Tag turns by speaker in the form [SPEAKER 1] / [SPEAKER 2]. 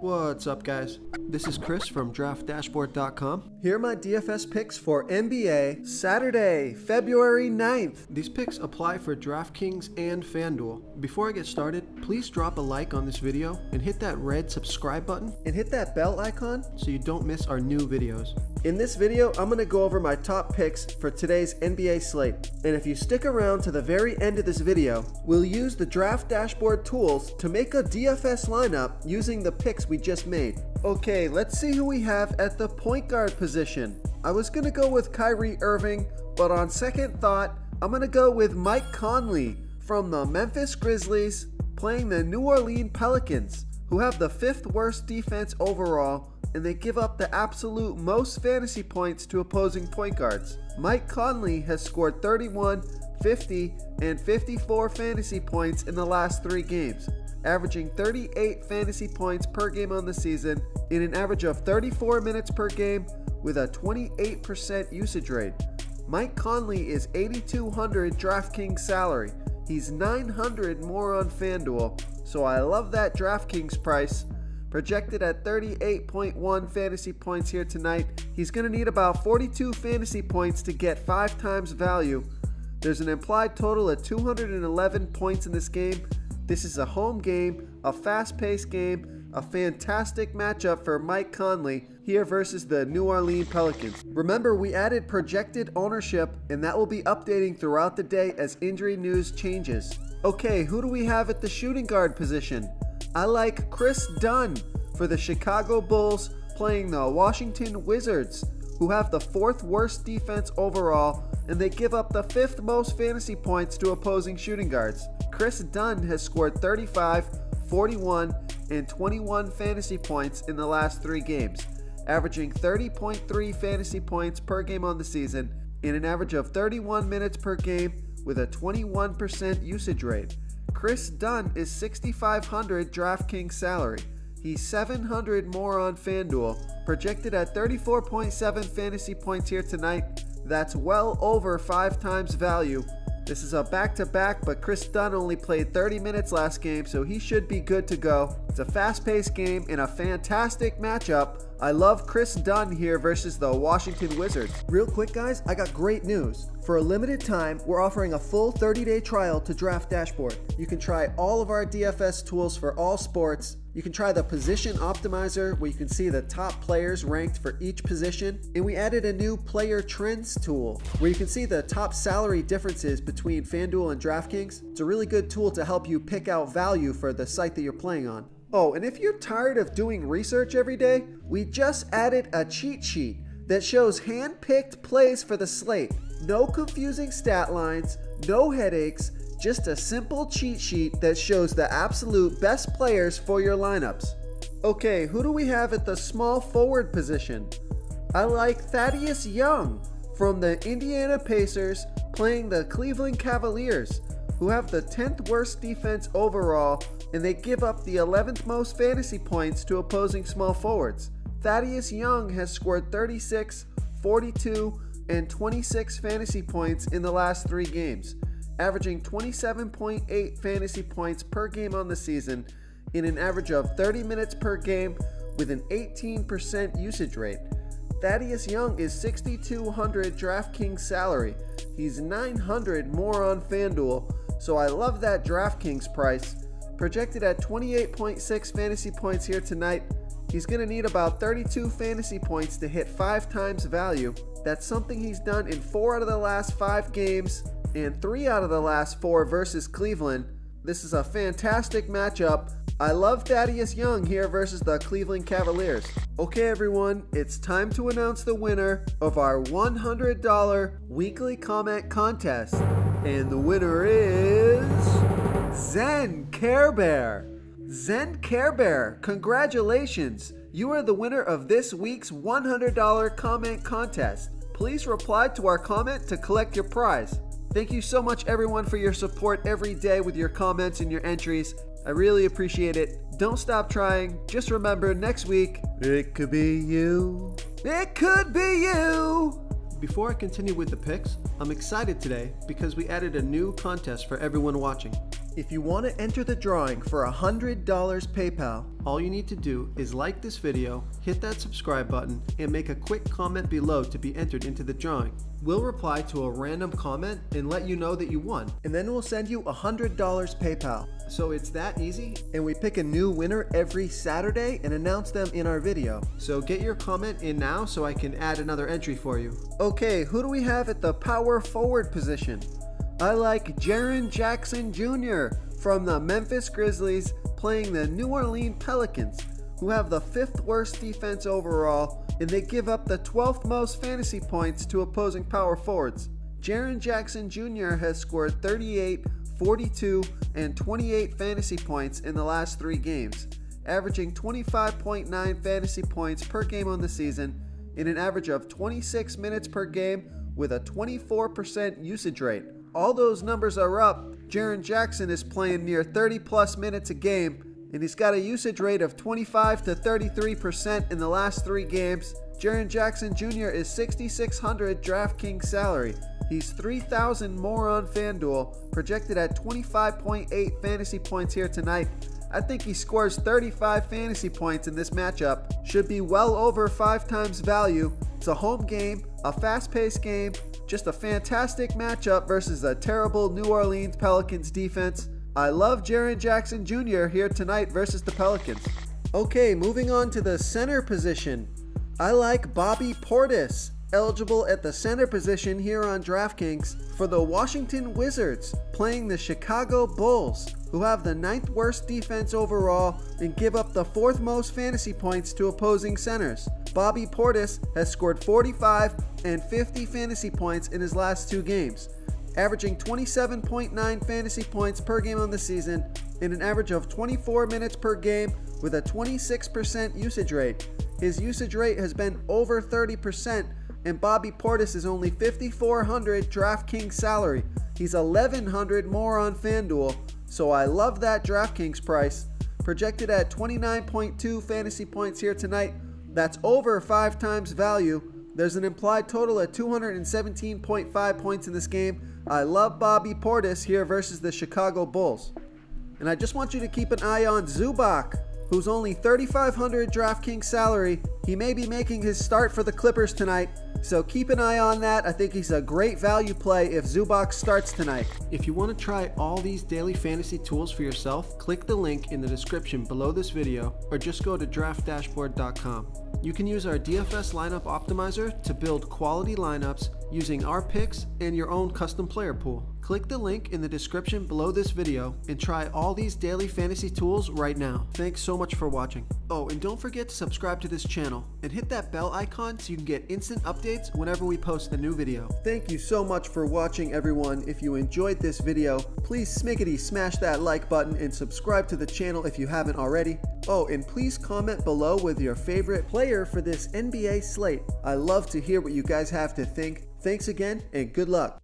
[SPEAKER 1] What's up, guys? This is Kris from DraftDashboard.com. Here are my DFS picks for NBA Saturday, February 9th. These picks apply for DraftKings and FanDuel. Before I get started, please drop a like on this video and hit that red subscribe button and hit that bell icon so you don't miss our new videos. In this video, I'm going to go over my top picks for today's NBA slate. And if you stick around to the very end of this video, we'll use the Draft Dashboard tools to make a DFS lineup using the picks we just made. Okay, let's see who we have at the point guard position. I was going to go with Kyrie Irving, but on second thought, I'm going to go with Mike Conley from the Memphis Grizzlies playing the New Orleans Pelicans, who have the 5th worst defense overall, and they give up the absolute most fantasy points to opposing point guards. Mike Conley has scored 31, 50, and 54 fantasy points in the last 3 games, averaging 38 fantasy points per game on the season in an average of 34 minutes per game with a 28% usage rate. Mike Conley is $8,200 DraftKings salary. He's $900 more on FanDuel, so I love that DraftKings price. Projected at 38.1 fantasy points here tonight. He's going to need about 42 fantasy points to get 5 times value. There's an implied total of 211 points in this game. This is a home game, a fast-paced game, a fantastic matchup for Mike Conley here versus the New Orleans Pelicans. Remember, we added projected ownership, and that will be updating throughout the day as injury news changes. Okay, who do we have at the shooting guard position? I like Kris Dunn for the Chicago Bulls playing the Washington Wizards, who have the 4th worst defense overall, and they give up the 5th most fantasy points to opposing shooting guards. Kris Dunn has scored 35, 41, and 21 fantasy points in the last 3 games, averaging 30.3 fantasy points per game on the season in an average of 31 minutes per game with a 21% usage rate. Kris Dunn is $6,500 DraftKings salary. He's $700 more on FanDuel, projected at 34.7 fantasy points here tonight. That's well over 5 times value. This is a back-to-back, but Kris Dunn only played 30 minutes last game, so he should be good to go. It's a fast-paced game and a fantastic matchup. I love Kris Dunn here versus the Washington Wizards. Real quick, guys, I got great news. For a limited time, we're offering a full 30-day trial to Draft Dashboard. You can try all of our DFS tools for all sports. You can try the position optimizer where you can see the top players ranked for each position. And we added a new player trends tool where you can see the top salary differences between FanDuel and DraftKings. It's a really good tool to help you pick out value for the site that you're playing on. Oh, and if you're tired of doing research every day, we just added a cheat sheet that shows hand-picked plays for the slate. No confusing stat lines, no headaches, just a simple cheat sheet that shows the absolute best players for your lineups. Okay, who do we have at the small forward position? I like Thaddeus Young from the Indiana Pacers playing the Cleveland Cavaliers, who have the 10th worst defense overall, and they give up the 11th most fantasy points to opposing small forwards. Thaddeus Young has scored 36, 42, and 26 fantasy points in the last 3 games, averaging 27.8 fantasy points per game on the season in an average of 30 minutes per game with an 18% usage rate. Thaddeus Young is $6,200 DraftKings salary. He's $900 more on FanDuel, so I love that DraftKings price. Projected at 28.6 fantasy points here tonight. He's going to need about 32 fantasy points to hit 5 times value. That's something he's done in 4 out of the last 5 games and 3 out of the last 4 versus Cleveland. This is a fantastic matchup. I love Thaddeus Young here versus the Cleveland Cavaliers. Okay, everyone, it's time to announce the winner of our $100 weekly comment contest. And the winner is Zen Care Bear. Zen Care Bear, congratulations! You are the winner of this week's $100 comment contest. Please reply to our comment to collect your prize. Thank you so much, everyone, for your support every day with your comments and your entries. I really appreciate it. Don't stop trying. Just remember, next week, it could be you. It could be you! Before I continue with the picks, I'm excited today because we added a new contest for everyone watching. If you want to enter the drawing for $100 PayPal, all you need to do is like this video, hit that subscribe button, and make a quick comment below to be entered into the drawing. We'll reply to a random comment and let you know that you won, and then we'll send you $100 PayPal. So it's that easy, and we pick a new winner every Saturday and announce them in our video. So get your comment in now so I can add another entry for you. Okay, who do we have at the power forward position? I like Jaren Jackson Jr. from the Memphis Grizzlies playing the New Orleans Pelicans, who have the 5th worst defense overall, and they give up the 12th most fantasy points to opposing power forwards. Jaren Jackson Jr. has scored 38, 42, and 28 fantasy points in the last 3 games, averaging 25.9 fantasy points per game on the season in an average of 26 minutes per game with a 24% usage rate. All those numbers are up. Jaren Jackson is playing near 30 plus minutes a game, and he's got a usage rate of 25 to 33% in the last 3 games. Jaren Jackson Jr. is $6,600 DraftKings salary. He's $3,000 more on FanDuel, projected at 25.8 fantasy points here tonight. I think he scores 35 fantasy points in this matchup. Should be well over 5 times value. It's a home game, a fast-paced game, just a fantastic matchup versus a terrible New Orleans Pelicans defense. I love Jaren Jackson Jr. here tonight versus the Pelicans. Okay, moving on to the center position. I like Bobby Portis, eligible at the center position here on DraftKings for the Washington Wizards, playing the Chicago Bulls, who have the 9th worst defense overall and give up the 4th most fantasy points to opposing centers. Bobby Portis has scored 45 and 50 fantasy points in his last 2 games, averaging 27.9 fantasy points per game on the season in an average of 24 minutes per game with a 26% usage rate. His usage rate has been over 30%, and Bobby Portis is only $5,400 DraftKings salary. He's $1,100 more on FanDuel, so I love that DraftKings price. Projected at 29.2 fantasy points here tonight. That's over 5 times value. There's an implied total at 217.5 points in this game. I love Bobby Portis here versus the Chicago Bulls. And I just want you to keep an eye on Zubac, who's only $3,500 DraftKings salary. He may be making his start for the Clippers tonight, so keep an eye on that. I think he's a great value play if Zubac starts tonight. If you want to try all these daily fantasy tools for yourself, click the link in the description below this video or just go to draftdashboard.com. You can use our DFS lineup optimizer to build quality lineups using our picks and your own custom player pool. Click the link in the description below this video and try all these daily fantasy tools right now. Thanks so much for watching. Oh, and don't forget to subscribe to this channel and hit that bell icon so you can get instant updates whenever we post a new video. Thank you so much for watching, everyone. If you enjoyed this video, please smiggity smash that like button and subscribe to the channel if you haven't already. Oh, and please comment below with your favorite player for this NBA slate. I love to hear what you guys have to think. Thanks again, and good luck.